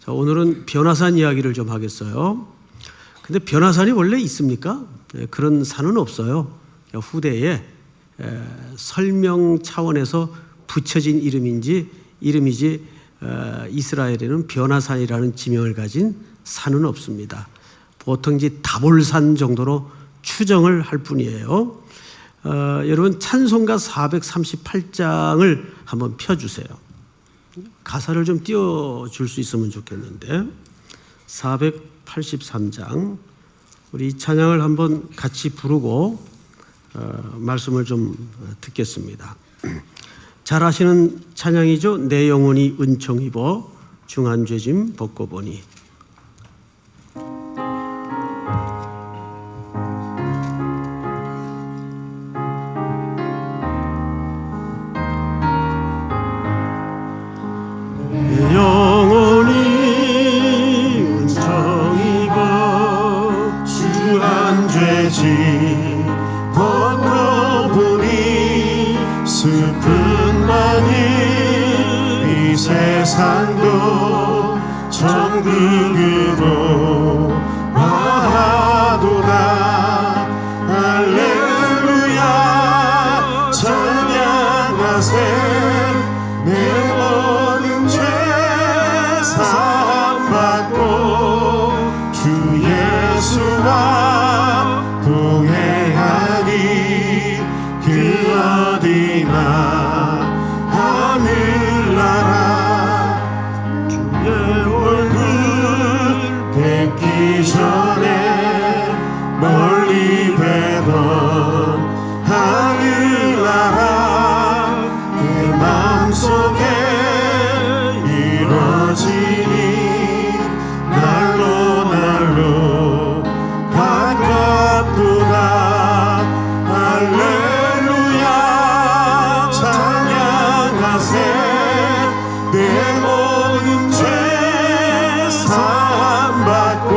자, 오늘은 변화산 이야기를 좀 하겠어요. 근데 변화산이 원래 있습니까? 그런 산은 없어요. 후대에 설명 차원에서 붙여진 이름이지 이스라엘에는 변화산이라는 지명을 가진 산은 없습니다. 보통 이제 다볼산 정도로 추정을 할 뿐이에요. 여러분 찬송가 438장을 한번 펴주세요. 가사를 좀 띄워줄 수 있으면 좋겠는데 483장 우리 찬양을 한번 같이 부르고 말씀을 좀 듣겠습니다. 잘 아시는 찬양이죠. 내 영혼이 은총 입어 중한 죄짐 벗고 보니. 내 영혼이 은총 입어 중한 죄짐 벗고 보니 슬픈 마음 이 세상도 천국으로 와도다. 할렐루야 찬양하세. 내 모든 죄 사함받고 주 예수와 동행하니 그 어디나 하늘나라. 주의 얼굴 뵙기 전에 멀리 뵈던 하늘나라 내 마음속에 이루어지니 날로 가깝도다. 할렐루야 찬양하세. 내 모든 죄 사함받고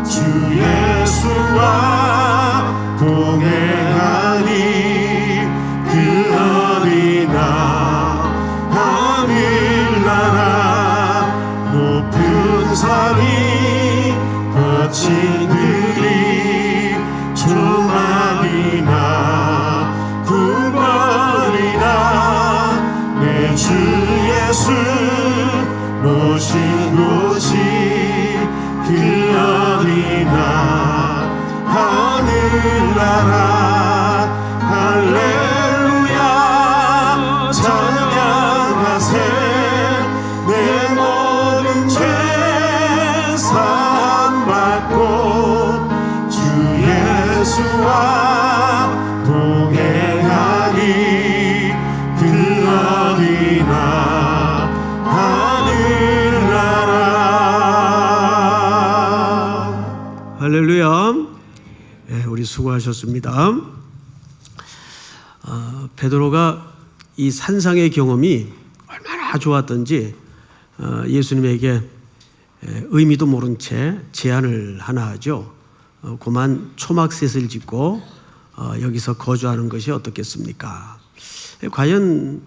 주 예수와 동행하니 그 어디나 하늘나라. 높은 산이 거친 들이 조망이나 궁궐이나 내 주 예수 모신 곳이 그 어디나 하늘나라. 할렐루야 찬양하세. 내 모든 죄 사함받고 주 예수와 동행하니 그 어디나 하늘나라. 할렐루야. 우리 수고하셨습니다. 베드로가 이 산상의 경험이 얼마나 좋았던지 예수님에게 의미도 모른 채 제안을 하나 하죠. 고만 초막셋을 짓고 여기서 거주하는 것이 어떻겠습니까? 과연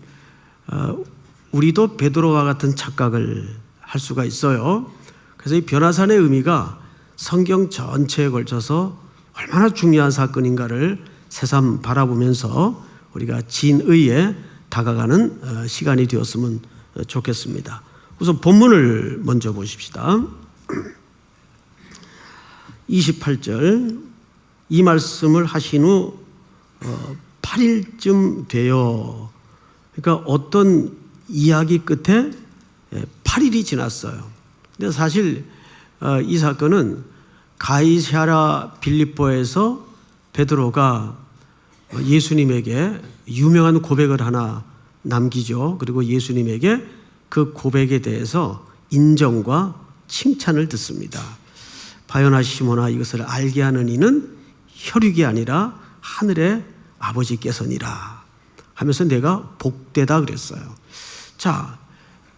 우리도 베드로와 같은 착각을 할 수가 있어요. 그래서 이 변화산의 의미가 성경 전체에 걸쳐서 얼마나 중요한 사건인가를 새삼 바라보면서 우리가 진의에 다가가는 시간이 되었으면 좋겠습니다. 우선 본문을 먼저 보십시다. 28절 이 말씀을 하신 후 8일쯤 되어, 그러니까 어떤 이야기 끝에 8일이 지났어요. 근데 사실 이 사건은 가이사랴 빌립보에서 베드로가 예수님에게 유명한 고백을 하나 남기죠. 그리고 예수님에게 그 고백에 대해서 인정과 칭찬을 듣습니다. 바요나 시모나 이것을 알게 하는 이는 혈육이 아니라 하늘의 아버지께서니라 하면서 내가 복되다 그랬어요. 자,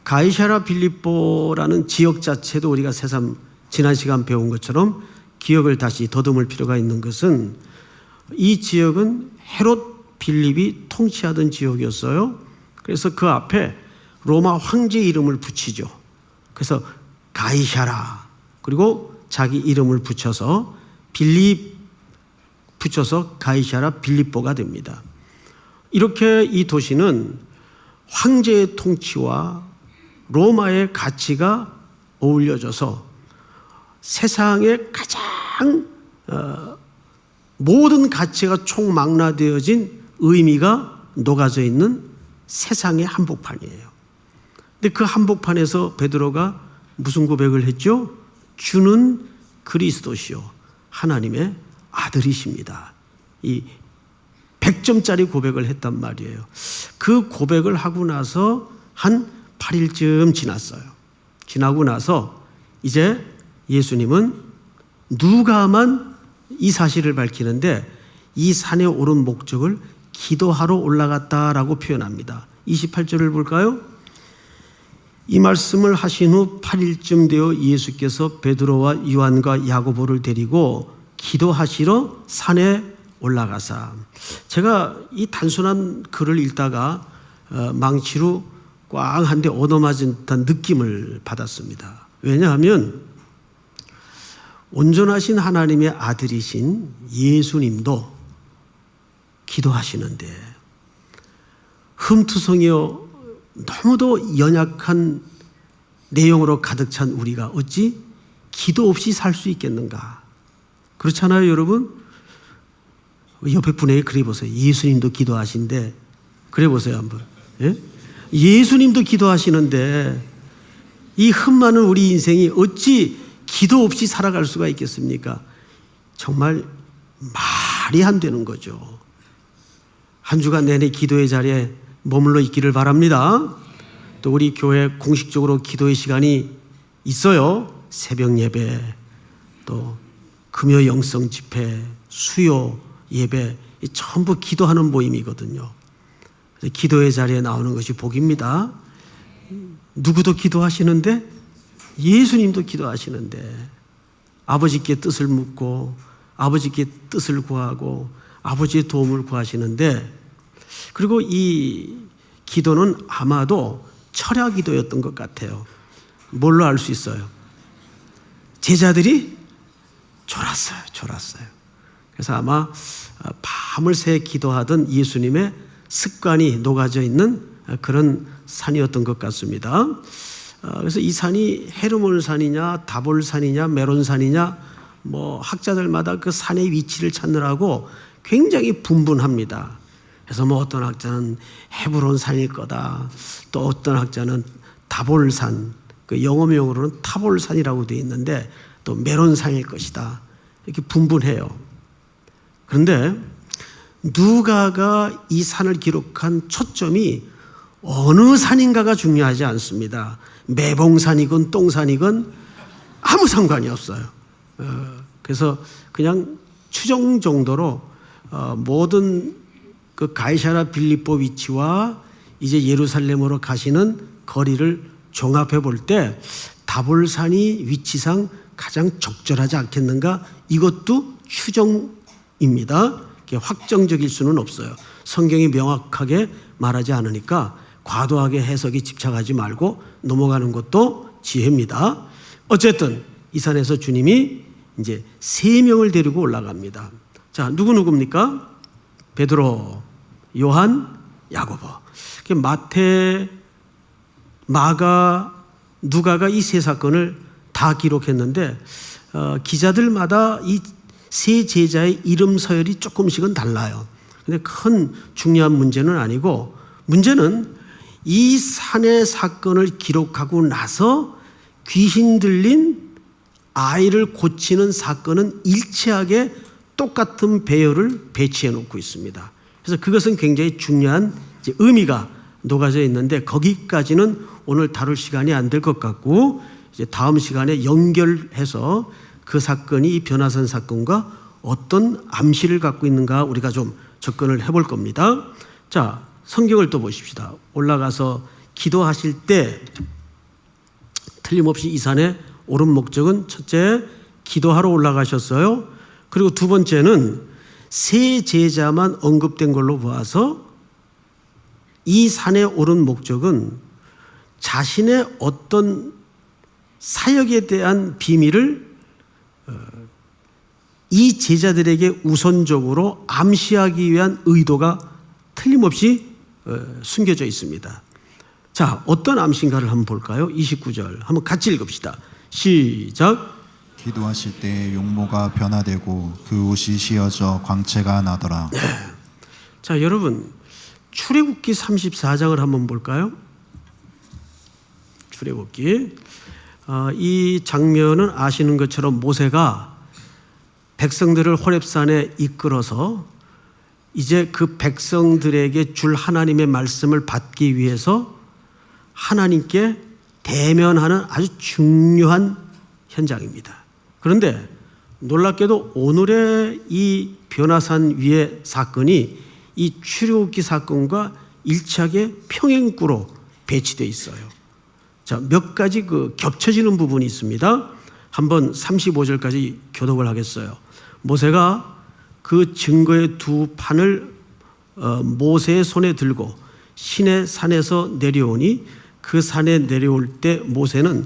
가이사랴 빌립보라는 지역 자체도 우리가 새삼 지난 시간 배운 것처럼 기억을 다시 더듬을 필요가 있는 것은 이 지역은 헤롯 빌립이 통치하던 지역이었어요. 그래서 그 앞에 로마 황제 이름을 붙이죠. 그래서 가이샤라, 그리고 자기 이름을 붙여서 가이샤라 빌립보가 됩니다. 이렇게 이 도시는 황제의 통치와 로마의 가치가 어울려져서 세상의 가장 모든 가치가 총망라되어진 의미가 녹아져 있는 세상의 한복판이에요. 근데 그 한복판에서 베드로가 무슨 고백을 했죠? 주는 그리스도시요 하나님의 아들이십니다. 이 100점짜리 고백을 했단 말이에요. 그 고백을 하고 나서 한 8일쯤 지났어요. 지나고 나서 이제 예수님은 누가만 이 사실을 밝히는데 이 산에 오른 목적을 기도하러 올라갔다라고 표현합니다. 28절을 볼까요? 이 말씀을 하신 후 8일쯤 되어 예수께서 베드로와 요한과 야고보를 데리고 기도하시러 산에 올라가사. 제가 이 단순한 글을 읽다가 망치로 꽝 한 대 얻어맞은 듯한 느낌을 받았습니다. 왜냐하면 온전하신 하나님의 아들이신 예수님도 기도하시는데 흠투성이여 너무도 연약한 내용으로 가득 찬 우리가 어찌 기도 없이 살 수 있겠는가? 그렇잖아요, 여러분? 옆에 분에게 그래 보세요. 예수님도 기도하신데, 그래 보세요, 한번. 예? 예수님도 기도하시는데 이 흠 많은 우리 인생이 어찌 기도 없이 살아갈 수가 있겠습니까? 정말 말이 안 되는 거죠. 한 주간 내내 기도의 자리에 머물러 있기를 바랍니다. 또 우리 교회 공식적으로 기도의 시간이 있어요. 새벽 예배, 또 금요 영성 집회, 수요 예배, 전부 기도하는 모임이거든요. 기도의 자리에 나오는 것이 복입니다. 누구도 기도하시는데 예수님도 기도하시는데 아버지께 뜻을 묻고 아버지께 뜻을 구하고 아버지의 도움을 구하시는데, 그리고 이 기도는 아마도 철야 기도였던 것 같아요. 뭘로 알 수 있어요? 제자들이 졸았어요. 그래서 아마 밤을 새 기도하던 예수님의 습관이 녹아져 있는 그런 산이었던 것 같습니다. 그래서 이 산이 헤르몬 산이냐 다볼 산이냐 메론 산이냐 뭐 학자들마다 그 산의 위치를 찾느라고 굉장히 분분합니다. 그래서 뭐 어떤 학자는 헤브론 산일 거다, 또 어떤 학자는 다볼 산, 그 영어명으로는 타볼 산이라고 되어 있는데 또 메론 산일 것이다, 이렇게 분분해요. 그런데 누가가 이 산을 기록한 초점이 어느 산인가가 중요하지 않습니다. 매봉산이건 똥산이건 아무 상관이 없어요. 그래서 그냥 추정 정도로 모든 그 가이사랴 빌립보 위치와 이제 예루살렘으로 가시는 거리를 종합해 볼 때 다볼산이 위치상 가장 적절하지 않겠는가? 이것도 추정입니다. 확정적일 수는 없어요. 성경이 명확하게 말하지 않으니까 과도하게 해석에 집착하지 말고 넘어가는 것도 지혜입니다. 어쨌든 이 산에서 주님이 이제 3명을 데리고 올라갑니다. 자, 누구입니까? 베드로, 요한, 야고보. 마태, 마가, 누가가 이 3사건을 다 기록했는데 기자들마다 이 3 제자의 이름 서열이 조금씩은 달라요. 근데 큰 중요한 문제는 아니고, 문제는 이 산의 사건을 기록하고 나서 귀신 들린 아이를 고치는 사건은 일치하게 똑같은 배열을 배치해 놓고 있습니다. 그래서 그것은 굉장히 중요한 의미가 녹아져 있는데 거기까지는 오늘 다룰 시간이 안 될 것 같고, 이제 다음 시간에 연결해서 그 사건이 이 변화산 사건과 어떤 암시를 갖고 있는가 우리가 좀 접근을 해볼 겁니다. 자, 성경을 또 보십시다. 올라가서 기도하실 때 틀림없이 이 산에 오른 목적은 첫째, 기도하러 올라가셨어요. 그리고 두 번째는 3 제자만 언급된 걸로 보아서 이 산에 오른 목적은 자신의 어떤 사역에 대한 비밀을 이 제자들에게 우선적으로 암시하기 위한 의도가 틀림없이 숨겨져 있습니다. 자, 어떤 암시인가를 한번 볼까요? 29절 한번 같이 읽읍시다. 시작. 기도하실 때 용모가 변화되고 그 옷이 휘어져 광채가 나더라. 네. 자, 여러분 출애굽기 34장을 한번 볼까요? 출애굽기 이 장면은 아시는 것처럼 모세가 백성들을 호렙산에 이끌어서 이제 그 백성들에게 줄 하나님의 말씀을 받기 위해서 하나님께 대면하는 아주 중요한 현장입니다. 그런데 놀랍게도 오늘의 이 변화산 위의 사건이 이 출애굽기 사건과 일치하게 평행구로 배치되어 있어요. 자, 몇 가지 겹쳐지는 부분이 있습니다. 한번 35절까지 교독을 하겠어요. 모세가 그 증거의 두 판을 모세의 손에 들고 시내 산에서 내려오니 그 산에 내려올 때 모세는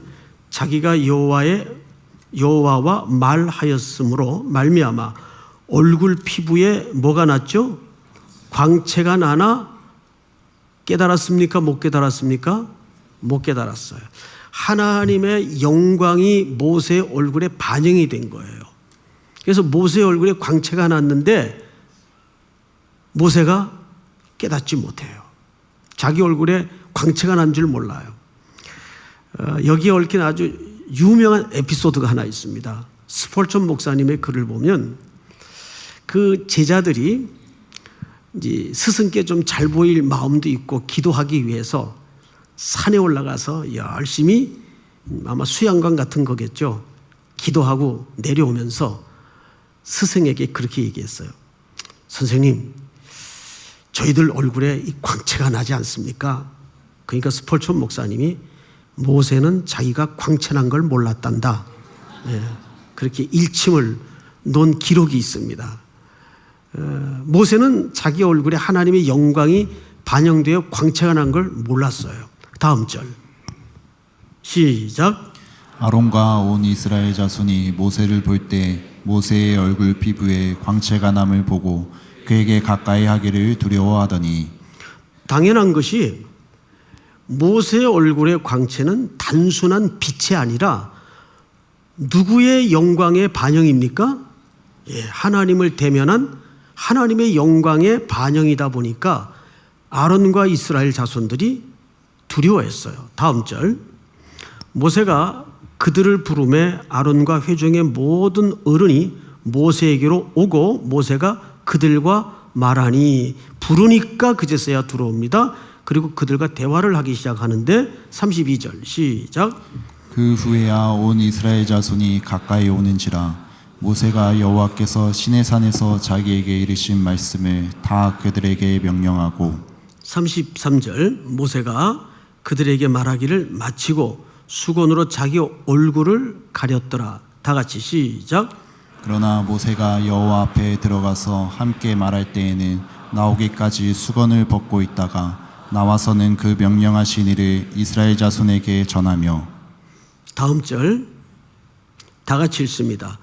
자기가 여호와와 말하였으므로 말미암아 얼굴 피부에 뭐가 났죠? 광채가 나나 깨달았습니까? 못 깨달았습니까? 못 깨달았어요. 하나님의 영광이 모세의 얼굴에 반영이 된 거예요. 그래서 모세의 얼굴에 광채가 났는데 모세가 깨닫지 못해요. 자기 얼굴에 광채가 난 줄 몰라요. 여기에 얽힌 아주 유명한 에피소드가 하나 있습니다. 스폴전 목사님의 글을 보면 그 제자들이 이제 스승께 좀 잘 보일 마음도 있고 기도하기 위해서 산에 올라가서 열심히 아마 수양관 같은 거겠죠. 기도하고 내려오면서 스승에게 그렇게 얘기했어요. 선생님, 저희들 얼굴에 이 광채가 나지 않습니까? 그러니까 스폴전 목사님이 모세는 자기가 광채난 걸 몰랐단다. 예, 그렇게 일침을 놓은 기록이 있습니다. 모세는 자기 얼굴에 하나님의 영광이 반영되어 광채가 난 걸 몰랐어요. 다음 절 시작. 아론과 온 이스라엘 자손이 모세를 볼 때 모세의 얼굴 피부에 광채가 남을 보고 그에게 가까이 하기를 두려워하더니, 당연한 것이 모세의 얼굴의 광채는 단순한 빛이 아니라 누구의 영광의 반영입니까? 예, 하나님을 대면한 하나님의 영광의 반영이다 보니까 아론과 이스라엘 자손들이 두려워했어요. 다음 절 모세가 그들을 부르매 아론과 회중의 모든 어른이 모세에게로 오고 모세가 그들과 말하니, 부르니까 그제서야 들어옵니다. 그리고 그들과 대화를 하기 시작하는데 32절 시작. 그 후에야 온 이스라엘 자손이 가까이 오는지라 모세가 여호와께서 시내산에서 자기에게 이르신 말씀을 다 그들에게 명령하고, 33절 모세가 그들에게 말하기를 마치고 수건으로 자기 얼굴을 가렸더라. 다 같이 시작. 그러나 모세가 여호와 앞에 들어가서 함께 말할 때에는 나오기까지 수건을 벗고 있다가 나와서는 그 명령하신 일을 이스라엘 자손에게 전하며, 다음 절 다 같이 읽습니다.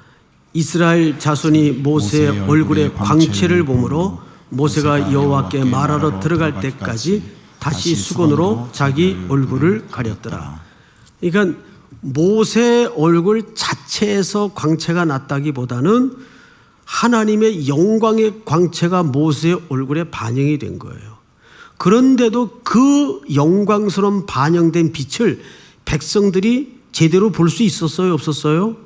이스라엘 자손이 모세의 얼굴에 광채를 보므로 모세가 여호와께 말하러 들어갈 때까지 다시 수건으로 자기 얼굴을 가렸더라. 그러니까 모세의 얼굴 자체에서 광채가 났다기보다는 하나님의 영광의 광채가 모세의 얼굴에 반영이 된 거예요. 그런데도 그 영광스러운 반영된 빛을 백성들이 제대로 볼 수 있었어요? 없었어요?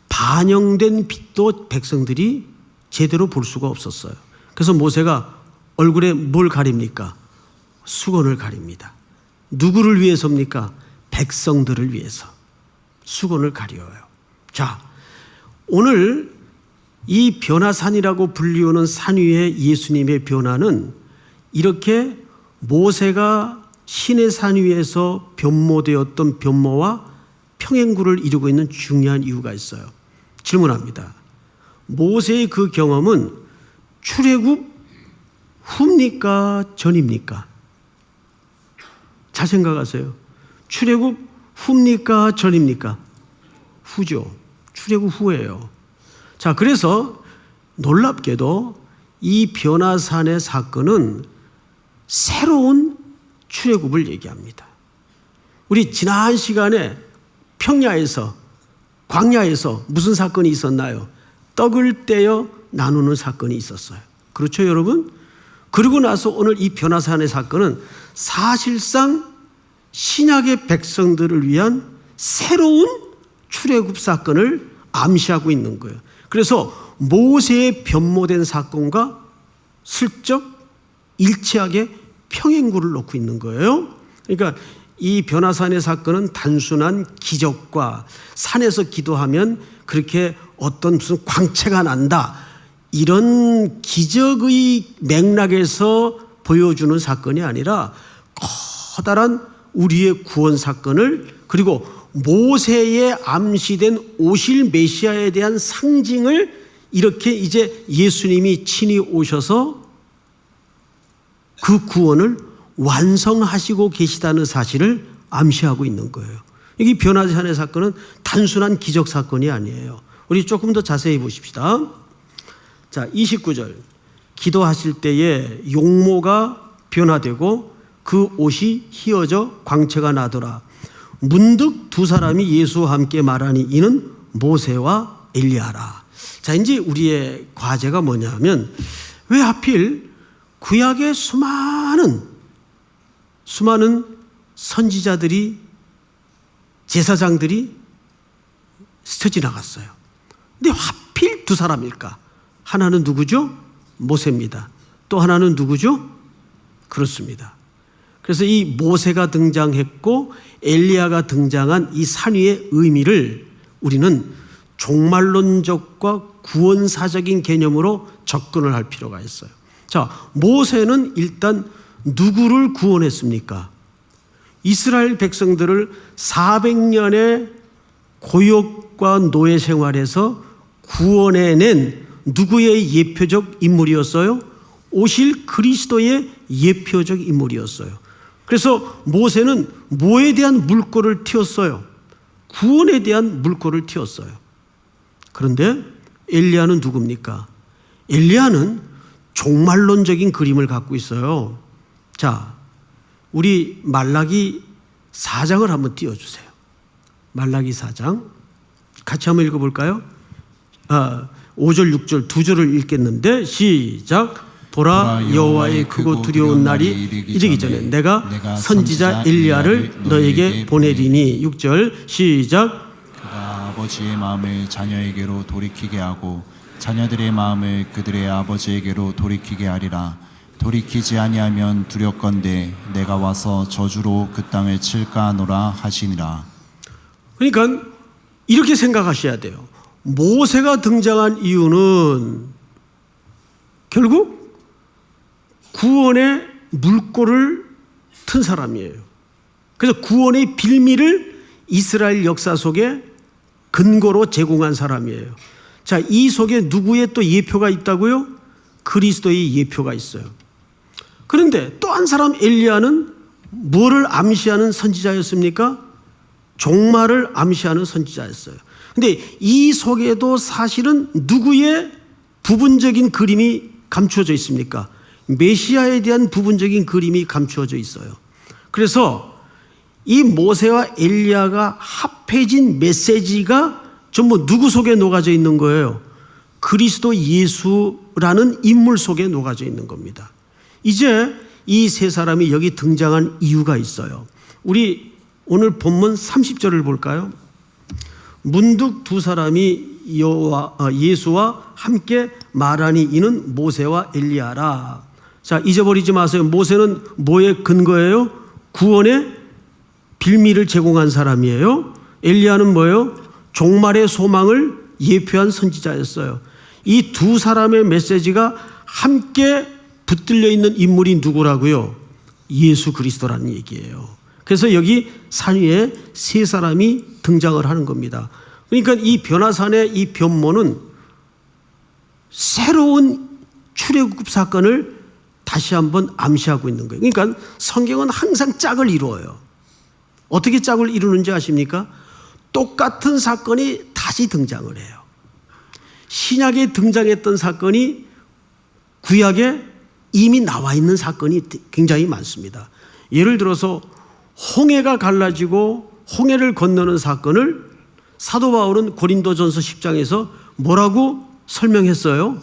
반영된 빛도 백성들이 제대로 볼 수가 없었어요. 그래서 모세가 얼굴에 뭘 가립니까? 수건을 가립니다. 누구를 위해서입니까? 백성들을 위해서 수건을 가려요. 자, 오늘 이 변화산이라고 불리우는 산 위의 예수님의 변화는 이렇게 모세가 시내산 위에서 변모되었던 변모와 평행구를 이루고 있는 중요한 이유가 있어요. 질문합니다. 모세의 그 경험은 출애굽 후입니까? 전입니까? 잘 생각하세요. 출애굽 후입니까? 전입니까? 후죠. 출애굽 후예요. 자, 그래서 놀랍게도 이 변화산의 사건은 새로운 출애굽을 얘기합니다. 우리 지난 시간에 평야에서 광야에서 무슨 사건이 있었나요? 떡을 떼어 나누는 사건이 있었어요. 그렇죠, 여러분? 그리고 나서 오늘 이 변화산의 사건은 사실상 신약의 백성들을 위한 새로운 출애굽 사건을 암시하고 있는 거예요. 그래서 모세의 변모된 사건과 슬쩍 일치하게 평행구를 놓고 있는 거예요. 그러니까 이 변화산의 사건은 단순한 기적과 산에서 기도하면 그렇게 어떤 무슨 광채가 난다, 이런 기적의 맥락에서 보여주는 사건이 아니라 커다란 우리의 구원 사건을, 그리고 모세에 암시된 오실 메시아에 대한 상징을 이렇게 이제 예수님이 친히 오셔서 그 구원을 완성하시고 계시다는 사실을 암시하고 있는 거예요. 이 변화산의 사건은 단순한 기적 사건이 아니에요. 우리 조금 더 자세히 보십시다. 자, 29절. 기도하실 때에 용모가 변화되고 그 옷이 휘어져 광채가 나더라. 문득 두 사람이 예수와 함께 말하니 이는 모세와 엘리야라. 자, 이제 우리의 과제가 뭐냐면, 왜 하필 구약의 수많은 선지자들이, 제사장들이 스쳐 지나갔어요. 근데 하필 두 사람일까? 하나는 누구죠? 모세입니다. 또 하나는 누구죠? 그렇습니다. 그래서 이 모세가 등장했고 엘리야가 등장한 이 산위의 의미를 우리는 종말론적과 구원사적인 개념으로 접근을 할 필요가 있어요. 자, 모세는 일단 누구를 구원했습니까? 이스라엘 백성들을 400년의 고역과 노예 생활에서 구원해낸 누구의 예표적 인물이었어요? 오실 그리스도의 예표적 인물이었어요. 그래서 모세는 뭐에 대한 물꼬를 틔웠어요? 구원에 대한 물꼬를 틔웠어요. 그런데 엘리야는 누굽니까? 엘리야는 종말론적인 그림을 갖고 있어요. 자, 우리 말라기 4장을 한번 띄워주세요. 말라기 4장 같이 한번 읽어볼까요? 5절 6절 두 절을 읽겠는데 시작. 보라, 여호와의 크고 두려운 날이 이르기 전에 내가 선지자 엘리야를 너에게 보내리니. 6절 시작. 그가 아버지의 마음을 자녀에게로 돌이키게 하고 자녀들의 마음을 그들의 아버지에게로 돌이키게 하리라. 돌이키지 아니하면 두렵건대 내가 와서 저주로 그 땅을 칠까 하노라 하시니라. 그러니까 이렇게 생각하셔야 돼요. 모세가 등장한 이유는 결국 구원의 물꼬를 튼 사람이에요. 그래서 구원의 빌미를 이스라엘 역사 속에 근거로 제공한 사람이에요. 자, 이 속에 누구의 또 예표가 있다고요? 그리스도의 예표가 있어요. 그런데 또 한 사람 엘리야는 뭐를 암시하는 선지자였습니까? 종말을 암시하는 선지자였어요. 근데 이 속에도 사실은 누구의 부분적인 그림이 감추어져 있습니까? 메시아에 대한 부분적인 그림이 감추어져 있어요. 그래서 이 모세와 엘리야가 합해진 메시지가 전부 누구 속에 녹아져 있는 거예요? 그리스도 예수라는 인물 속에 녹아져 있는 겁니다. 이제 이 세 사람이 여기 등장한 이유가 있어요. 우리 오늘 본문 30절을 볼까요? 문득 두 사람이 예수와 함께 말하니 이는 모세와 엘리야라. 자, 잊어버리지 마세요. 모세는 뭐의 근거예요? 구원의 빌미를 제공한 사람이에요. 엘리야는 뭐예요? 종말의 소망을 예표한 선지자였어요. 이 두 사람의 메시지가 함께 붙들려 있는 인물이 누구라고요? 예수 그리스도라는 얘기예요. 그래서 여기 산 위에 세 사람이 등장을 하는 겁니다. 그러니까 이 변화산의 이 변모는 새로운 출애굽 사건을 다시 한번 암시하고 있는 거예요. 그러니까 성경은 항상 짝을 이루어요. 어떻게 짝을 이루는지 아십니까? 똑같은 사건이 다시 등장을 해요. 신약에 등장했던 사건이 구약에 이미 나와 있는 사건이 굉장히 많습니다. 예를 들어서 홍해가 갈라지고 홍해를 건너는 사건을 사도 바울은 고린도전서 10장에서 뭐라고 설명했어요?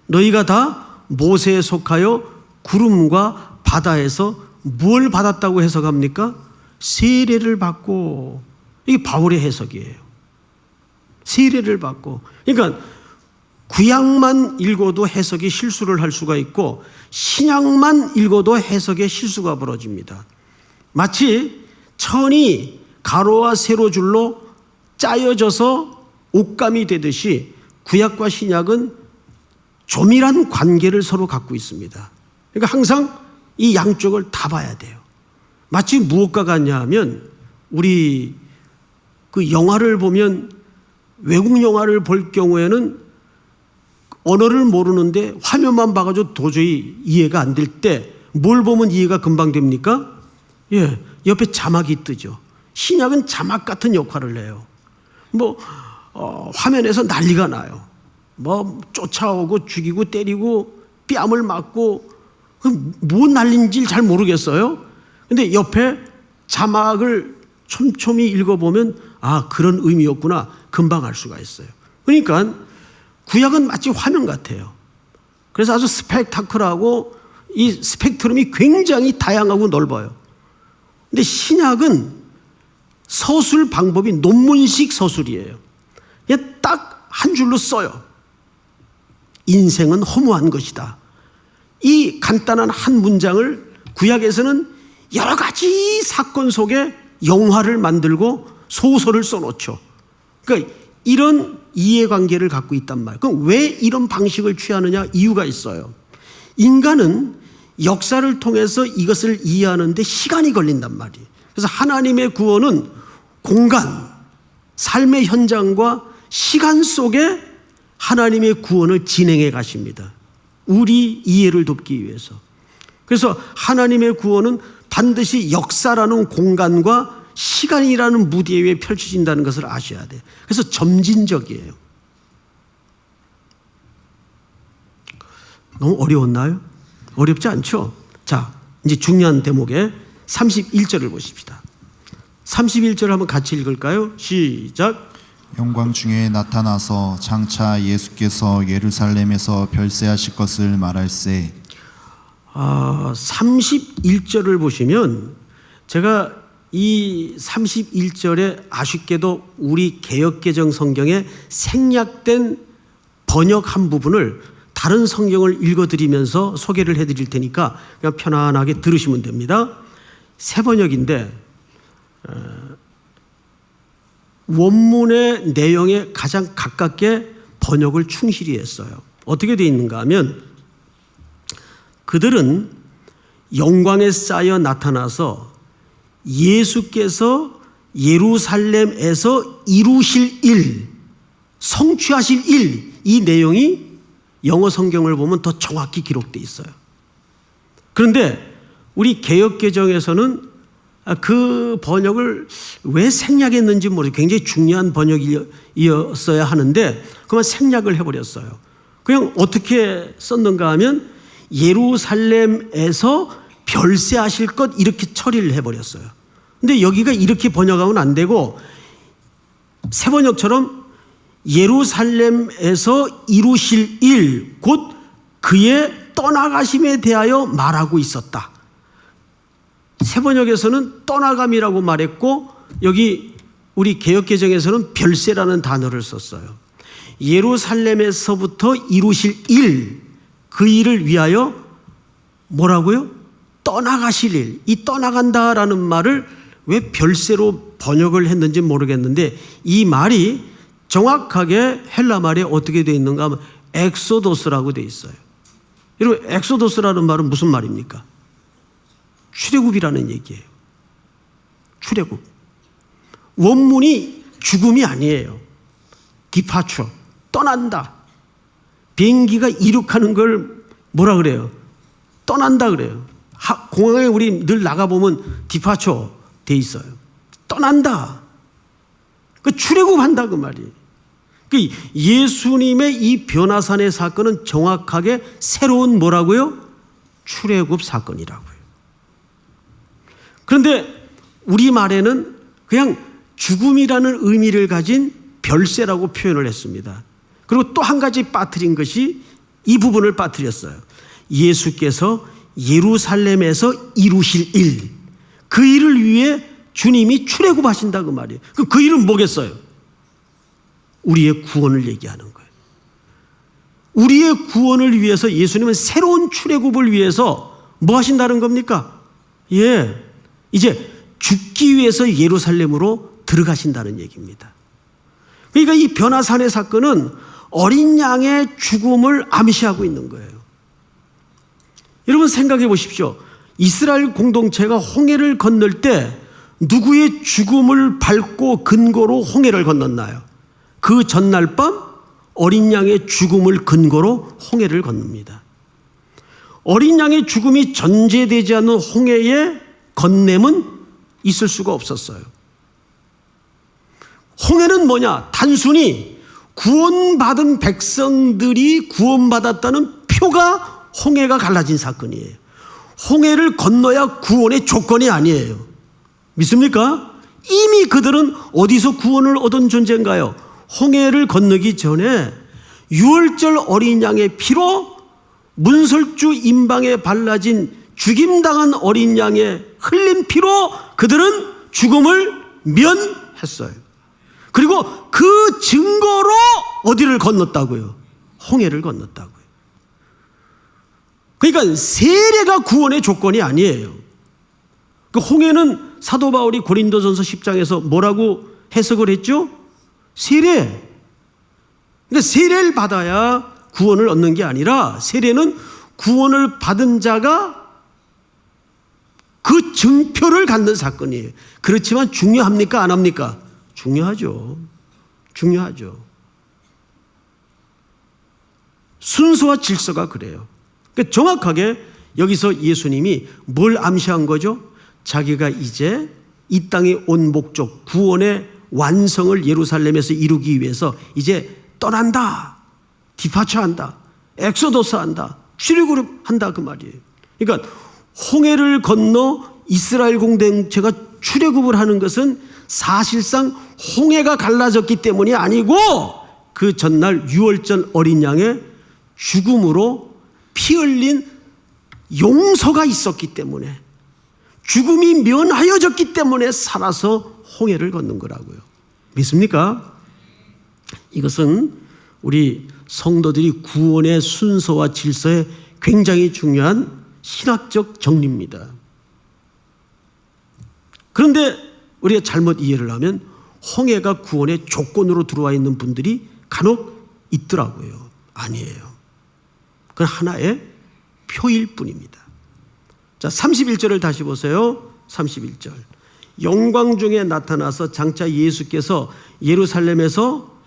너희가 다 모세에 속하여 구름과 바다에서 뭘 받았다고 해석합니까? 세례를 받고. 이게 바울의 해석이에요. 세례를 받고. 그러니까 구약만 읽어도 해석이 실수를 할 수가 있고 신약만 읽어도 해석에 실수가 벌어집니다. 마치 천이 가로와 세로줄로 짜여져서 옷감이 되듯이 구약과 신약은 조밀한 관계를 서로 갖고 있습니다. 그러니까 항상 이 양쪽을 다 봐야 돼요. 마치 무엇과 같냐 하면 우리 그 영화를 보면 외국 영화를 볼 경우에는 언어를 모르는데 화면만 봐가지고 도저히 이해가 안 될 때 뭘 보면 이해가 금방 됩니까? 예, 옆에 자막이 뜨죠. 신약은 자막 같은 역할을 해요. 화면에서 난리가 나요. 쫓아오고 죽이고 때리고 뺨을 맞고 뭐 난리인지 잘 모르겠어요. 근데 옆에 자막을 촘촘히 읽어보면 아, 그런 의미였구나 금방 알 수가 있어요. 그러니까 구약은 마치 화면 같아요. 그래서 아주 스펙타클하고 이 스펙트럼이 굉장히 다양하고 넓어요. 근데 신약은 서술 방법이 논문식 서술이에요. 그냥 딱 한 줄로 써요. 인생은 허무한 것이다. 이 간단한 한 문장을 구약에서는 여러 가지 사건 속에 영화를 만들고 소설을 써놓죠. 그러니까 이런 이해관계를 갖고 있단 말이에요. 그럼 왜 이런 방식을 취하느냐? 이유가 있어요. 인간은 역사를 통해서 이것을 이해하는데 시간이 걸린단 말이에요. 그래서 하나님의 구원은 공간, 삶의 현장과 시간 속에 하나님의 구원을 진행해 가십니다. 우리 이해를 돕기 위해서. 그래서 하나님의 구원은 반드시 역사라는 공간과 시간이라는 무대 위에 펼쳐진다는 것을 아셔야 돼요. 그래서 점진적이에요. 너무 어려웠나요? 어렵지 않죠? 자, 이제 중요한 대목에 31절을 보십시다. 31절 한번 같이 읽을까요? 시작. 영광 중에 나타나서 장차 예수께서 예루살렘에서 별세하실 것을 말할세. 31절을 보시면 제가 이 31절에 아쉽게도 우리 개역개정 성경에 생략된 번역한 부분을 다른 성경을 읽어드리면서 소개를 해드릴 테니까 그냥 편안하게 들으시면 됩니다. 새 번역인데 원문의 내용에 가장 가깝게 번역을 충실히 했어요. 어떻게 되어 있는가 하면 그들은 영광에 쌓여 나타나서 예수께서 예루살렘에서 이루실 일, 성취하실 일, 이 내용이 영어 성경을 보면 더 정확히 기록되어 있어요. 그런데 우리 개역개정에서는 그 번역을 왜 생략했는지 모르겠어요. 굉장히 중요한 번역이었어야 하는데 그만 생략을 해버렸어요. 그냥 어떻게 썼는가 하면 예루살렘에서 별세하실 것 이렇게 처리를 해버렸어요. 근데 여기가 이렇게 번역하면 안 되고 새 번역처럼 예루살렘에서 이루실 일, 곧 그의 떠나가심에 대하여 말하고 있었다. 새 번역에서는 떠나감이라고 말했고 여기 우리 개역개정에서는 별세라는 단어를 썼어요. 예루살렘에서부터 이루실 일, 그 일을 위하여 뭐라고요? 떠나가실 일. 이 떠나간다라는 말을 왜 별세로 번역을 했는지 모르겠는데 이 말이 정확하게 헬라 말에 어떻게 되어 있는가 하면 엑소도스라고 되어 있어요. 여러분 엑소도스라는 말은 무슨 말입니까? 출애굽이라는 얘기예요. 출애굽. 원문이 죽음이 아니에요. 디파처. 떠난다. 비행기가 이륙하는 걸 뭐라 그래요? 떠난다 그래요. 공항에 우리 늘 나가보면 디파처 돼 있어요. 떠난다. 그 출애굽한다 그 말이에요. 그 예수님의 이 변화산의 사건은 정확하게 새로운 뭐라고요? 출애굽 사건이라고요. 그런데 우리말에는 그냥 죽음이라는 의미를 가진 별세라고 표현을 했습니다. 그리고 또 한 가지 빠뜨린 것이 이 부분을 빠뜨렸어요. 예수께서 예루살렘에서 이루실 일, 그 일을 위해 주님이 출애굽하신다 그 말이에요. 그 일은 뭐겠어요? 우리의 구원을 얘기하는 거예요. 우리의 구원을 위해서 예수님은 새로운 출애굽을 위해서 뭐 하신다는 겁니까? 이제 죽기 위해서 예루살렘으로 들어가신다는 얘기입니다. 그러니까 이 변화산의 사건은 어린 양의 죽음을 암시하고 있는 거예요. 여러분 생각해 보십시오. 이스라엘 공동체가 홍해를 건널 때 누구의 죽음을 밟고 근거로 홍해를 건넜나요? 그 전날 밤 어린 양의 죽음을 근거로 홍해를 건넙니다. 어린 양의 죽음이 전제되지 않는 홍해의 건냄은 있을 수가 없었어요. 홍해는 뭐냐? 단순히 구원받은 백성들이 구원받았다는 표가 홍해가 갈라진 사건이에요. 홍해를 건너야 구원의 조건이 아니에요. 믿습니까? 이미 그들은 어디서 구원을 얻은 존재인가요? 홍해를 건너기 전에 유월절 어린 양의 피로 문설주 임방에 발라진 죽임당한 어린 양의 흘린 피로 그들은 죽음을 면했어요. 그리고 그 증거로 어디를 건넜다고요? 홍해를 건넜다고요. 그러니까 세례가 구원의 조건이 아니에요. 그 홍해는 사도 바울이 고린도전서 10장에서 뭐라고 해석을 했죠? 세례. 그러니까 세례를 받아야 구원을 얻는 게 아니라 세례는 구원을 받은 자가 그 증표를 갖는 사건이에요. 그렇지만 중요합니까? 안 합니까? 중요하죠. 중요하죠. 순서와 질서가 그래요. 그러니까 정확하게 여기서 예수님이 뭘 암시한 거죠? 자기가 이제 이 땅에 온 목적, 구원의 완성을 예루살렘에서 이루기 위해서 이제 떠난다. 디파처한다. 엑소더스 한다. 출애굽을 한다 그 말이에요. 그러니까 홍해를 건너 이스라엘 공동체가 출애굽을 하는 것은 사실상 홍해가 갈라졌기 때문이 아니고 그 전날 유월절 어린 양의 죽음으로 피 흘린 용서가 있었기 때문에 죽음이 면하여졌기 때문에 살아서 홍해를 걷는 거라고요. 믿습니까? 이것은 우리 성도들이 구원의 순서와 질서에 굉장히 중요한 신학적 정리입니다. 그런데 우리가 잘못 이해를 하면 홍해가 구원의 조건으로 들어와 있는 분들이 간혹 있더라고요. 아니에요. 그건 하나의 표일 뿐입니다. 자, 31절을 다시 보세요. 31절. 영광 중에 나타나서 장차 예수께서 예루살렘에서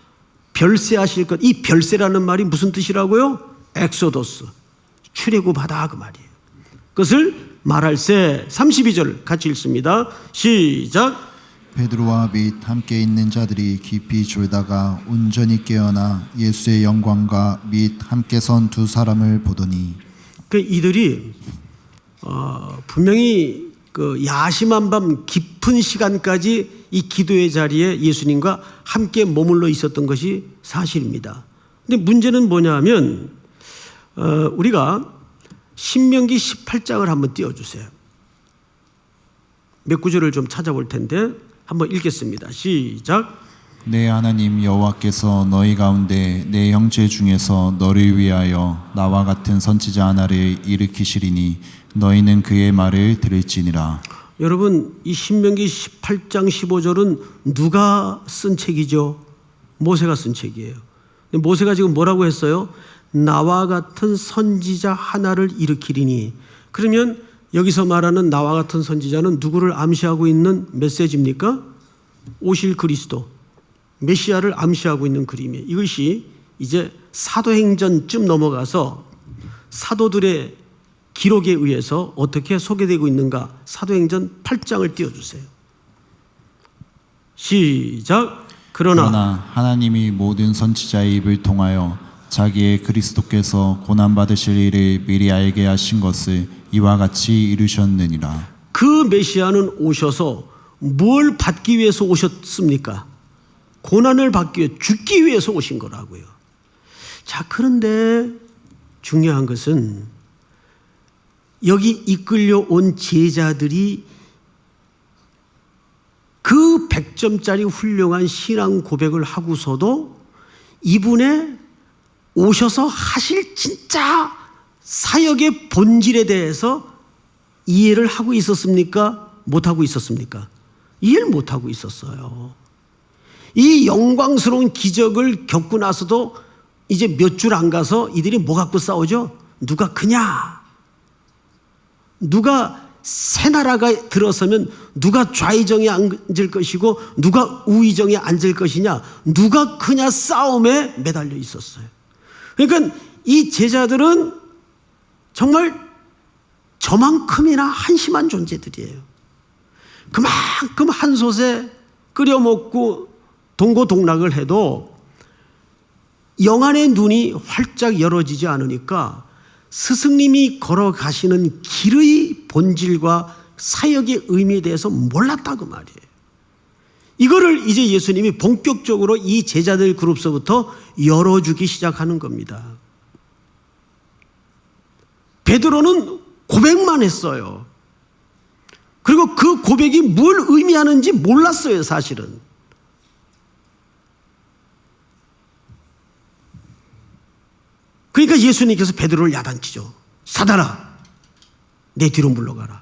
별세하실 것. 이 별세라는 말이 무슨 뜻이라고요? 엑소더스. 출애굽하다 그 말이에요. 그것을 말할세. 32절 같이 읽습니다. 시작. 베드로와 및 함께 있는 자들이 깊이 졸다가 온전히 깨어나 예수의 영광과 및 함께 선 두 사람을 보더니 그 이들이 분명히 그 야심한 밤 깊은 시간까지 이 기도의 자리에 예수님과 함께 머물러 있었던 것이 사실입니다. 근데 문제는 뭐냐면 우리가 신명기 18장을 한번 띄워주세요. 몇 구절을 좀 찾아볼 텐데 한번 읽겠습니다. 시작. 내 하나님 여호와께서 너희 가운데 내 형제 중에서 너를 위하여 나와 같은 선지자 하나를 일으키시리니 너희는 그의 말을 들을지니라. 여러분, 이 신명기 18장 15절은 누가 쓴 책이죠? 모세가 쓴 책이에요. 모세가 지금 뭐라고 했어요? 나와 같은 선지자 하나를 일으키리니. 그러면 여기서 말하는 나와 같은 선지자는 누구를 암시하고 있는 메시지입니까? 오실 그리스도, 메시아를 암시하고 있는 그림이에요. 이것이 이제 사도행전쯤 넘어가서 사도들의 기록에 의해서 어떻게 소개되고 있는가? 사도행전 8장을 띄워주세요. 시작. 그러나 하나님이 모든 선지자의 입을 통하여 자기의 그리스도께서 고난받으실 일을 미리 알게 하신 것을 이와 같이 이루셨느니라. 그 메시아는 오셔서 뭘 받기 위해서 오셨습니까? 고난을 받기 위해 죽기 위해서 오신 거라고요. 자, 그런데 중요한 것은 여기 이끌려 온 제자들이 그 100점짜리 훌륭한 신앙 고백을 하고서도 이분의 오셔서 하실 진짜 사역의 본질에 대해서 이해를 하고 있었습니까? 못하고 있었습니까? 이해를 못하고 있었어요. 이 영광스러운 기적을 겪고 나서도 이제 몇 줄 안 가서 이들이 뭐 갖고 싸우죠? 누가 크냐? 누가 새 나라가 들어서면 누가 좌의정에 앉을 것이고 누가 우의정에 앉을 것이냐, 누가 크냐 싸움에 매달려 있었어요. 그러니까 이 제자들은 정말 저만큼이나 한심한 존재들이에요. 그만큼 한 솥에 끓여 먹고 동고동락을 해도 영안의 눈이 활짝 열어지지 않으니까 스승님이 걸어가시는 길의 본질과 사역의 의미에 대해서 몰랐다고 말이에요. 이거를 이제 예수님이 본격적으로 이 제자들 그룹서부터 열어주기 시작하는 겁니다. 베드로는 고백만 했어요. 그리고 그 고백이 뭘 의미하는지 몰랐어요, 사실은. 그러니까 예수님께서 베드로를 야단치죠. 사단아, 내 뒤로 물러가라.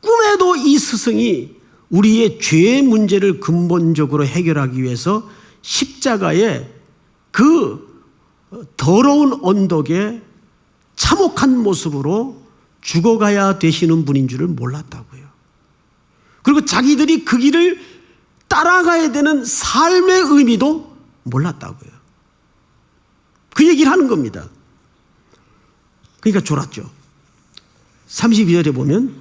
꿈에도 이 스승이 우리의 죄의 문제를 근본적으로 해결하기 위해서 십자가의 그 더러운 언덕에 참혹한 모습으로 죽어가야 되시는 분인 줄을 몰랐다고요. 그리고 자기들이 그 길을 따라가야 되는 삶의 의미도 몰랐다고요. 그 얘기를 하는 겁니다. 그러니까 졸았죠. 32절에 보면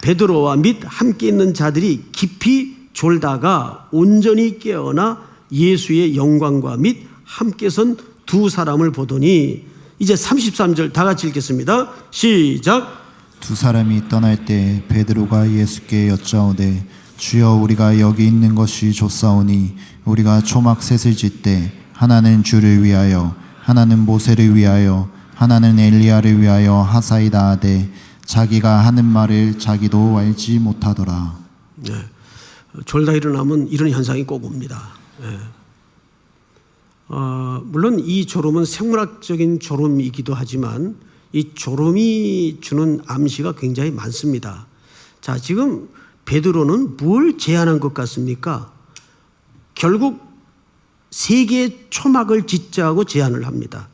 베드로와 및 함께 있는 자들이 깊이 졸다가 온전히 깨어나 예수의 영광과 및 함께 선 두 사람을 보더니, 이제 33절 다 같이 읽겠습니다. 시작. 두 사람이 떠날 때 베드로가 예수께 여짜오되 주여, 우리가 여기 있는 것이 좋사오니 우리가 초막 셋을 짓되 하나는 주를 위하여, 하나는 모세를 위하여, 하나는 엘리야를 위하여 하사이다 하되 자기가 하는 말을 자기도 알지 못하더라. 네. 졸다 일어나면 이런 현상이 꼭 옵니다. 네. 물론 이 졸음은 생물학적인 졸음이기도 하지만 이 졸음이 주는 암시가 굉장히 많습니다. 자, 지금 베드로는 뭘 제안한 것 같습니까? 결국 세 개의 초막을 짓자고 제안을 합니다.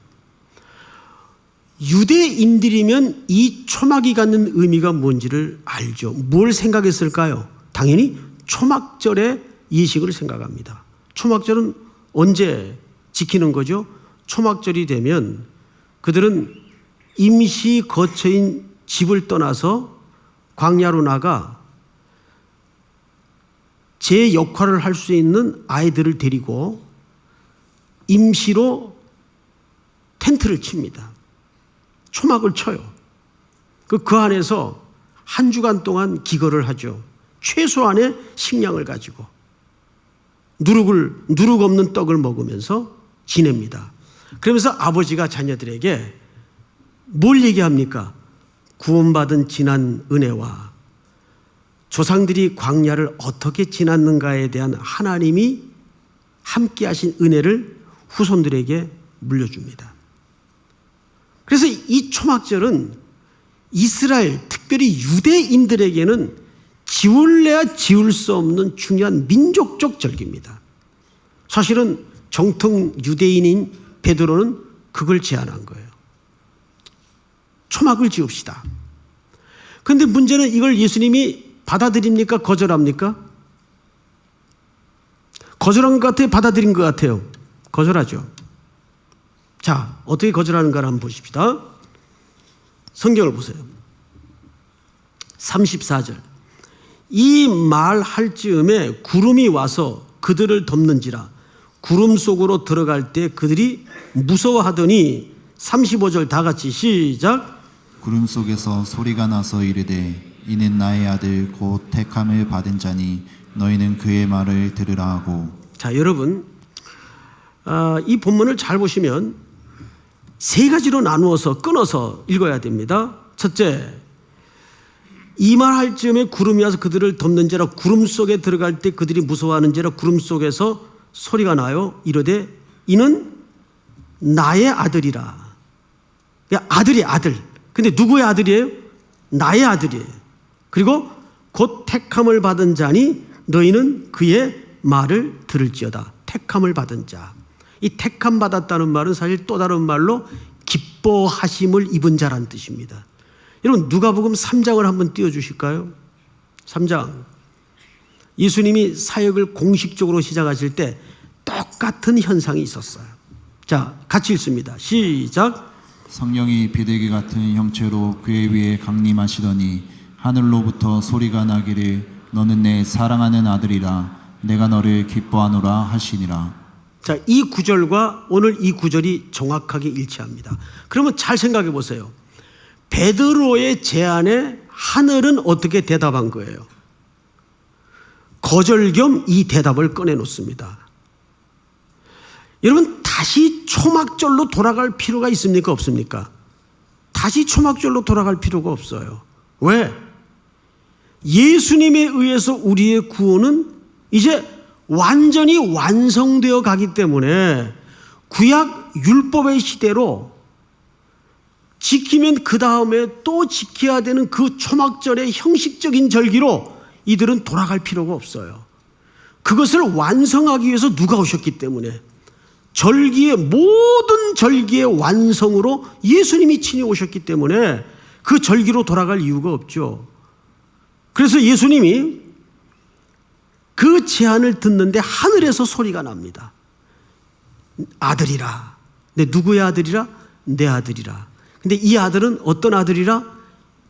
유대인들이면 이 초막이 갖는 의미가 뭔지를 알죠. 뭘 생각했을까요? 당연히 초막절의 예식을 생각합니다. 초막절은 언제 지키는 거죠? 초막절이 되면 그들은 임시 거처인 집을 떠나서 광야로 나가 제 역할을 할 수 있는 아이들을 데리고 임시로 텐트를 칩니다. 초막을 쳐요. 그 안에서 한 주간 동안 기거를 하죠. 최소한의 식량을 가지고 누룩 없는 떡을 먹으면서 지냅니다. 그러면서 아버지가 자녀들에게 뭘 얘기합니까? 구원받은 지난 은혜와 조상들이 광야를 어떻게 지났는가에 대한 하나님이 함께 하신 은혜를 후손들에게 물려줍니다. 그래서 이 초막절은 이스라엘, 특별히 유대인들에게는 지울래야 지울 수 없는 중요한 민족적 절기입니다. 사실은 정통 유대인인 베드로는 그걸 제안한 거예요. 초막을 지읍시다. 그런데 문제는 이걸 예수님이 받아들입니까? 거절합니까? 거절한 것 같아요? 받아들인 것 같아요? 거절하죠. 자, 어떻게 거절하는가를 한번 보십시다. 성경을 보세요. 34절. 이 말 할 즈음에 구름이 와서 그들을 덮는지라. 구름 속으로 들어갈 때 그들이 무서워하더니 35절 다 같이 시작. 구름 속에서 소리가 나서 이르되 이는 나의 아들 곧 택함을 받은 자니 너희는 그의 말을 들으라 하고. 자, 여러분, 이 본문을 잘 보시면 세 가지로 나누어서 끊어서 읽어야 됩니다. 첫째, 이 말 할 즈음에 구름이 와서 그들을 덮는지라. 구름 속에 들어갈 때 그들이 무서워하는지라. 구름 속에서 소리가 나요. 이르되 이는 나의 아들이라. 아들이에요, 아들. 근데 누구의 아들이에요? 나의 아들이에요. 그리고 곧 택함을 받은 자니 너희는 그의 말을 들을지어다. 택함을 받은 자. 이 택함 받았다는 말은 사실 또 다른 말로 기뻐하심을 입은 자란 뜻입니다. 여러분, 누가복음 3장을 한번 띄워주실까요? 3장. 예수님이 사역을 공식적으로 시작하실 때 똑같은 현상이 있었어요. 자, 같이 읽습니다. 시작. 성령이 비둘기 같은 형체로 그의 위에 강림하시더니 하늘로부터 소리가 나기를 너는 내 사랑하는 아들이라 내가 너를 기뻐하노라 하시니라. 자, 이 구절과 오늘 이 구절이 정확하게 일치합니다. 그러면 잘 생각해 보세요. 베드로의 제안에 하늘은 어떻게 대답한 거예요? 거절 겸 이 대답을 꺼내놓습니다. 여러분, 다시 초막절로 돌아갈 필요가 있습니까? 없습니까? 다시 초막절로 돌아갈 필요가 없어요. 왜? 예수님에 의해서 우리의 구원은 이제 완전히 완성되어 가기 때문에 구약 율법의 시대로 지키면 그 다음에 또 지켜야 되는 그 초막절의 형식적인 절기로 이들은 돌아갈 필요가 없어요. 그것을 완성하기 위해서 누가 오셨기 때문에 절기의 모든 절기의 완성으로 예수님이 친히 오셨기 때문에 그 절기로 돌아갈 이유가 없죠. 그래서 예수님이 그 제안을 듣는데 하늘에서 소리가 납니다. 아들이라. 근데 누구의 아들이라? 내 아들이라. 근데 이 아들은 어떤 아들이라?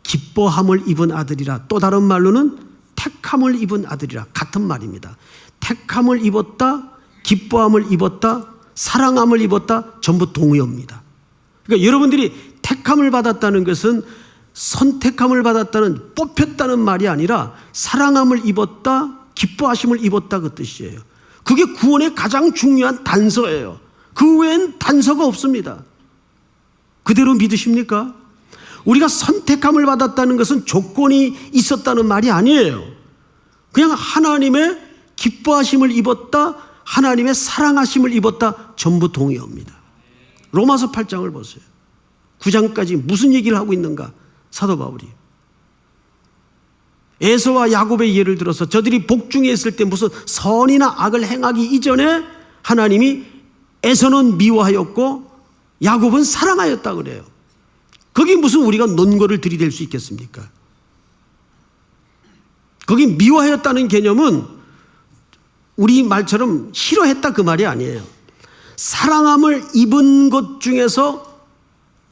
기뻐함을 입은 아들이라. 또 다른 말로는 택함을 입은 아들이라. 같은 말입니다. 택함을 입었다, 기뻐함을 입었다, 사랑함을 입었다, 전부 동의어입니다. 그러니까 여러분들이 택함을 받았다는 것은 선택함을 받았다는, 뽑혔다는 말이 아니라 사랑함을 입었다, 기뻐하심을 입었다 그 뜻이에요. 그게 구원의 가장 중요한 단서예요. 그 외엔 단서가 없습니다. 그대로 믿으십니까? 우리가 선택함을 받았다는 것은 조건이 있었다는 말이 아니에요. 그냥 하나님의 기뻐하심을 입었다, 하나님의 사랑하심을 입었다, 전부 동의합니다. 로마서 8장을 보세요. 9장까지 무슨 얘기를 하고 있는가? 사도 바울이 에서와 야곱의 예를 들어서 저들이 복중에 있을 때 무슨 선이나 악을 행하기 이전에 하나님이 에서는 미워하였고 야곱은 사랑하였다 그래요. 거기 무슨 우리가 논거를 들이댈 수 있겠습니까? 거기 미워하였다는 개념은 우리 말처럼 싫어했다 그 말이 아니에요. 사랑함을 입은 것 중에서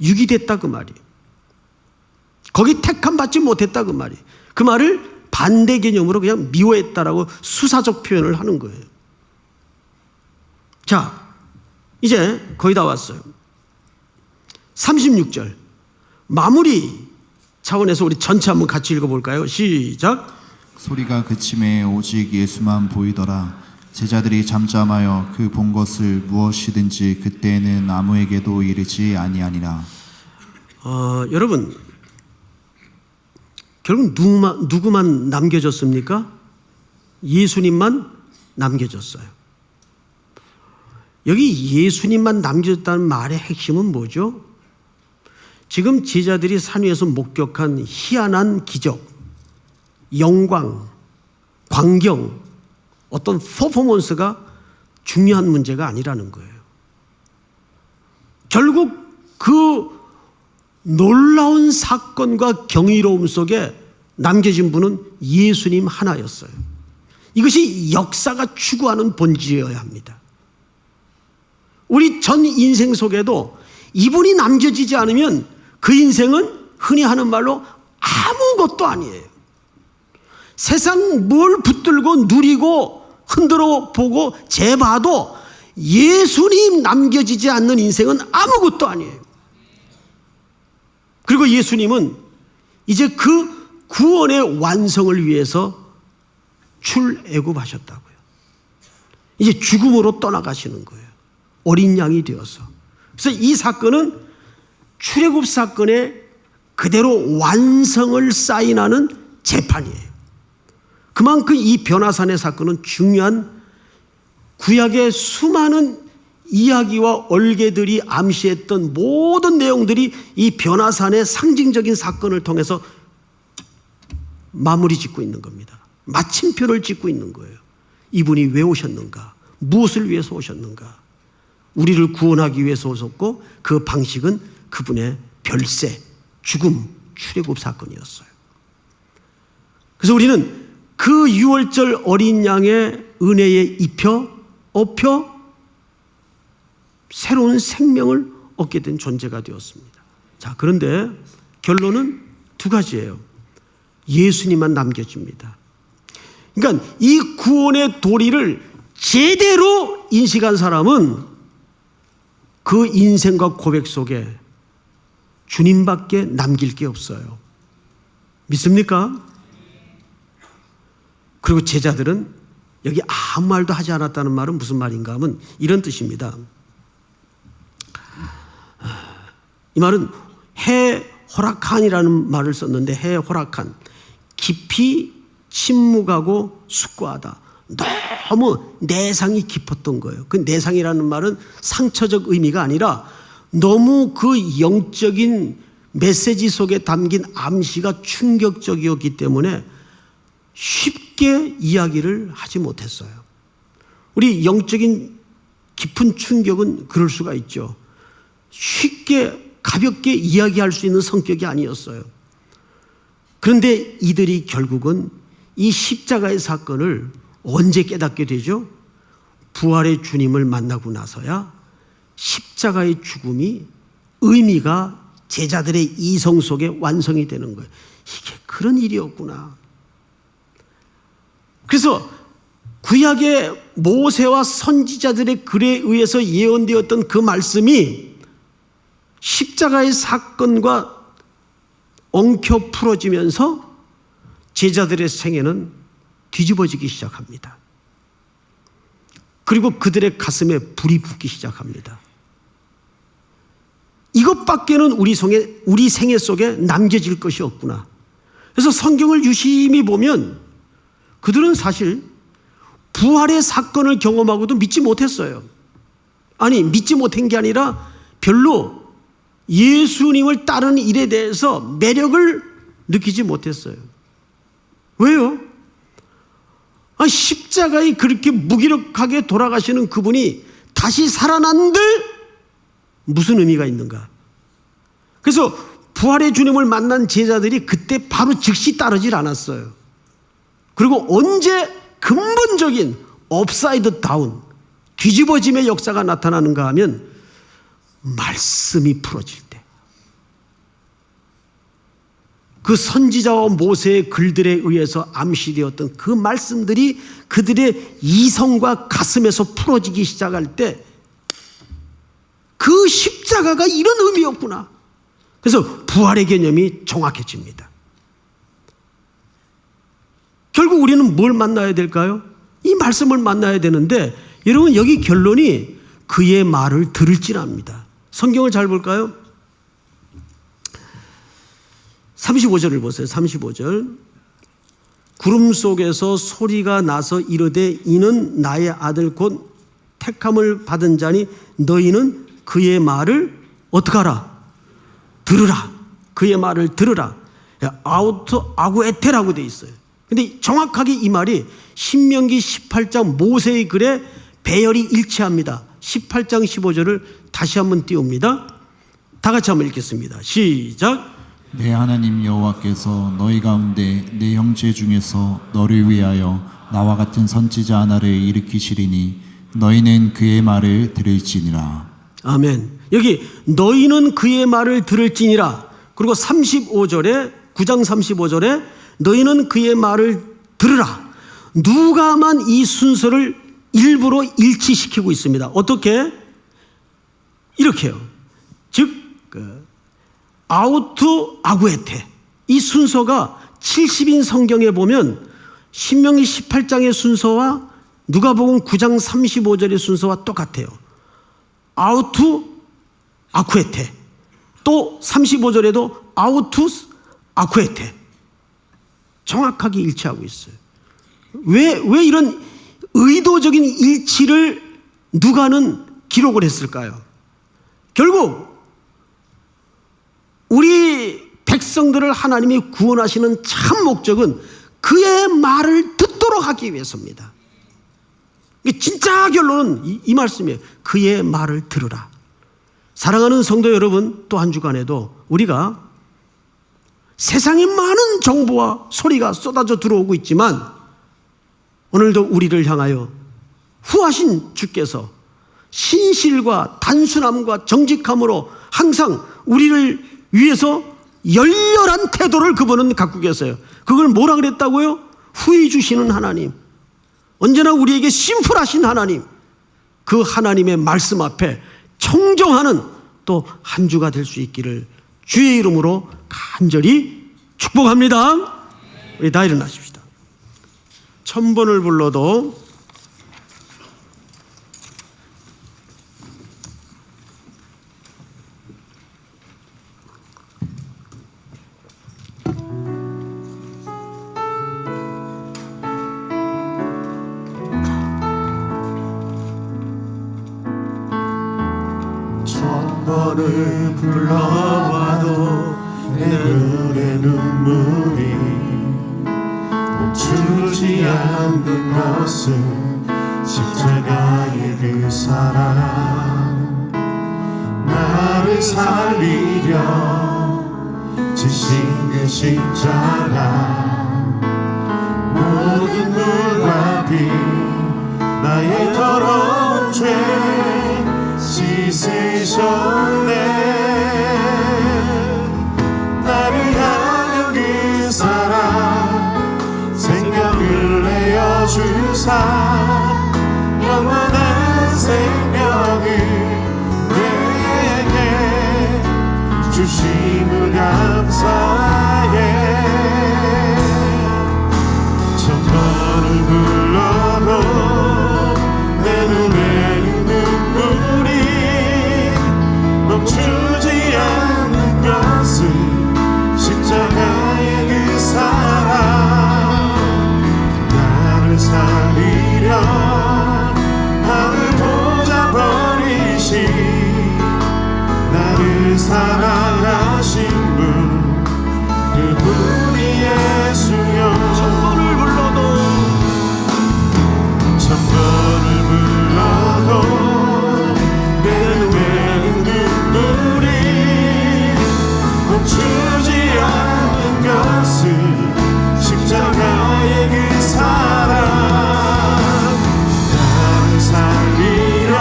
유기됐다 그 말이에요. 거기 택함 받지 못했다 그 말이에요. 그 말을 반대 개념으로 그냥 미워했다라고 수사적 표현을 하는 거예요. 자, 이제 거의 다 왔어요. 36절 마무리 차원에서 우리 전체 한번 같이 읽어볼까요? 시작. 소리가 그침에 오직 예수만 보이더라. 제자들이 잠잠하여 그 본 것을 무엇이든지 그때에는 아무에게도 이르지 아니하니라. 여러분, 결국 누구만 남겨졌습니까? 예수님만 남겨졌어요. 여기 예수님만 남겨졌다는 말의 핵심은 뭐죠? 지금 제자들이 산 위에서 목격한 희한한 기적, 영광, 광경, 어떤 퍼포먼스가 중요한 문제가 아니라는 거예요. 결국 그 놀라운 사건과 경이로움 속에 남겨진 분은 예수님 하나였어요. 이것이 역사가 추구하는 본질이어야 합니다. 우리 전 인생 속에도 이분이 남겨지지 않으면 그 인생은 흔히 하는 말로 아무것도 아니에요. 세상 뭘 붙들고 누리고 흔들어 보고 재봐도 예수님 남겨지지 않는 인생은 아무것도 아니에요. 그리고 예수님은 이제 그 구원의 완성을 위해서 출애굽하셨다고요. 이제 죽음으로 떠나가시는 거예요. 어린 양이 되어서. 그래서 이 사건은 출애굽 사건의 그대로 완성을 사인하는 재판이에요. 그만큼 이 변화산의 사건은 중요한 구약의 수많은 이야기와 얼개들이 암시했던 모든 내용들이 이 변화산의 상징적인 사건을 통해서 마무리 짓고 있는 겁니다. 마침표를 짓고 있는 거예요. 이분이 왜 오셨는가? 무엇을 위해서 오셨는가? 우리를 구원하기 위해서 오셨고 그 방식은 그분의 별세, 죽음, 출애굽 사건이었어요. 그래서 우리는 그 유월절 어린 양의 은혜에 업혀 새로운 생명을 얻게 된 존재가 되었습니다. 자, 그런데 결론은 두 가지예요. 예수님만 남겨집니다. 그러니까 이 구원의 도리를 제대로 인식한 사람은 그 인생과 고백 속에 주님밖에 남길 게 없어요. 믿습니까? 그리고 제자들은 여기 아무 말도 하지 않았다는 말은 무슨 말인가 하면 이런 뜻입니다. 이 말은 해호락한이라는 말을 썼는데 해호락한, 깊이 침묵하고 숙고하다. 너무 내상이 깊었던 거예요. 그 내상이라는 말은 상처적 의미가 아니라 너무 그 영적인 메시지 속에 담긴 암시가 충격적이었기 때문에 쉽게 이야기를 하지 못했어요. 우리 영적인 깊은 충격은 그럴 수가 있죠. 쉽게 가볍게 이야기할 수 있는 성격이 아니었어요. 그런데 이들이 결국은 이 십자가의 사건을 언제 깨닫게 되죠? 부활의 주님을 만나고 나서야 십자가의 죽음이 의미가 제자들의 이성 속에 완성이 되는 거예요. 이게 그런 일이었구나. 그래서 구약의 모세와 선지자들의 글에 의해서 예언되었던 그 말씀이 십자가의 사건과 엉켜 풀어지면서 제자들의 생애는 뒤집어지기 시작합니다. 그리고 그들의 가슴에 불이 붙기 시작합니다. 이것밖에는 우리 생애 속에 남겨질 것이 없구나. 그래서 성경을 유심히 보면 그들은 사실 부활의 사건을 경험하고도 믿지 못했어요. 아니, 믿지 못한 게 아니라 별로 예수님을 따르는 일에 대해서 매력을 느끼지 못했어요. 왜요? 십자가에 그렇게 무기력하게 돌아가시는 그분이 다시 살아난들 무슨 의미가 있는가? 그래서 부활의 주님을 만난 제자들이 그때 바로 즉시 따르질 않았어요. 그리고 언제 근본적인 업사이드 다운, 뒤집어짐의 역사가 나타나는가 하면 말씀이 풀어질 때. 그 선지자와 모세의 글들에 의해서 암시되었던 그 말씀들이 그들의 이성과 가슴에서 풀어지기 시작할 때 그 십자가가 이런 의미였구나. 그래서 부활의 개념이 정확해집니다. 결국 우리는 뭘 만나야 될까요? 이 말씀을 만나야 되는데 여러분 여기 결론이 그의 말을 들을지랍니다. 성경을 잘 볼까요? 35절을 보세요. 35절. 구름 속에서 소리가 나서 이르되 이는 나의 아들 곧 택함을 받은 자니 너희는 그의 말을 어떻게 하라? 들으라. 그의 말을 들으라. 아우토 아구에테라고 돼 있어요. 근데 정확하게 이 말이 신명기 18장 모세의 글에 배열이 일치합니다. 18장 15절을 다시 한번 띄웁니다. 다 같이 한번 읽겠습니다. 시작. 내 하나님 여호와께서 너희 가운데 내 형제 중에서 너를 위하여 나와 같은 선지자 하나를 일으키시리니 너희는 그의 말을 들을지니라. 아멘. 여기 너희는 그의 말을 들을지니라. 그리고 35절에 9장 35절에 너희는 그의 말을 들으라. 누가만 이 순서를 일부러 일치시키고 있습니다. 어떻게? 이렇게요. 즉 아우투 아구에테, 이 순서가 70인 성경에 보면 신명기 18장의 순서와 누가복음 9장 35절의 순서와 똑같아요. 아우투 아쿠에테, 또 35절에도 아우투스 아쿠에테, 정확하게 일치하고 있어요. 왜 이런 의도적인 일치를 누가는 기록을 했을까요? 결국 우리 백성들을 하나님이 구원하시는 참 목적은 그의 말을 듣도록 하기 위해서입니다. 진짜 결론은 이 말씀이에요. 그의 말을 들으라. 사랑하는 성도 여러분, 또 한 주간에도 우리가 세상에 많은 정보와 소리가 쏟아져 들어오고 있지만 오늘도 우리를 향하여 후하신 주께서 신실과 단순함과 정직함으로 항상 우리를 위해서 열렬한 태도를 그분은 갖고 계세요. 그걸 뭐라 그랬다고요? 후히 주시는 하나님, 언제나 우리에게 심플하신 하나님, 그 하나님의 말씀 앞에 청정하는 또 한 주가 될 수 있기를 주의 이름으로 간절히 축복합니다. 우리 다 일어나십시다. 1000번을 불러도 천번을 불러봐도 내 눈에 눈물이 멈추지 않는 것은 십자가의 그 사랑, 나를 살리려 지신 그 십자가, 모든 물과 비 나의 더러운 죄 씻으셨네. 나를 향한 그 사랑, 생명을 내어주사 영원한 생명을 내게 주심을 감사해. 천번을 불러도 내 눈에 눈물이 멈추지 않는 것은 십자가의 그 사랑, 나를 살리려 나를 보자 버리신, 나를 사랑하신 분, 그분이 예수여. 천번을 불러도 내 눈에 눈물이 멈추지 않는 것은 십자가의 그 사랑, 나를 살리려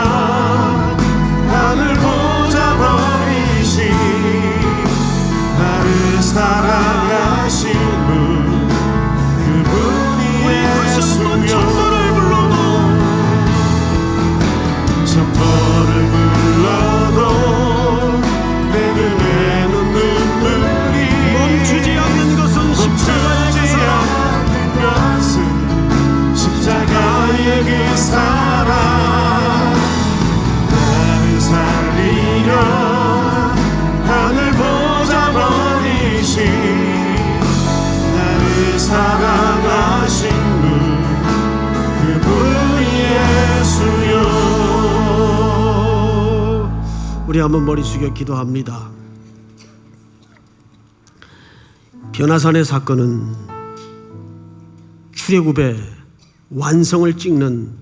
나를 보자 버리신, 나를 사랑하신 분, 그분이 예수여. 천번을 불러도 내 눈에 눈물이 멈추지 않는 것은 십자가의 그 사랑, 나를 살리려 하늘 보자 버리신, 나를 사랑하신 분, 그분이 예수여. 우리 한번 머리 숙여 기도합니다. 변화산의 사건은 출애굽의 완성을 찍는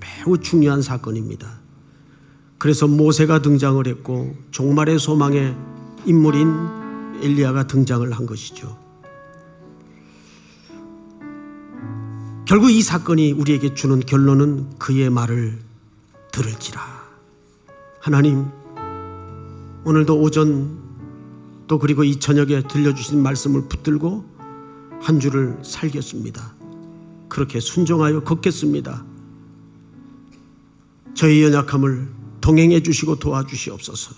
매우 중요한 사건입니다. 그래서 모세가 등장을 했고 종말의 소망의 인물인 엘리야가 등장을 한 것이죠. 결국 이 사건이 우리에게 주는 결론은 그의 말을 들을지라. 하나님, 오늘도 오전 또 그리고 이 저녁에 들려주신 말씀을 붙들고 한 주를 살겠습니다. 그렇게 순종하여 걷겠습니다. 저희 연약함을 동행해 주시고 도와주시옵소서.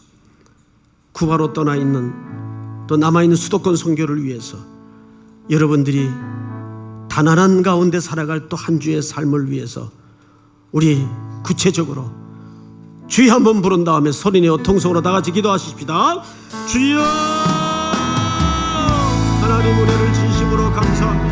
쿠바로 떠나 있는 또 남아있는 수도권 선교를 위해서 여러분들이 가난한 가운데 살아갈 또 한 주의 삶을 위해서 우리 구체적으로 주여 한번 부른 다음에 소리내어 통성으로 다 같이 기도하십시다. 주여, 하나님 은혜를 진심으로 감사합니다.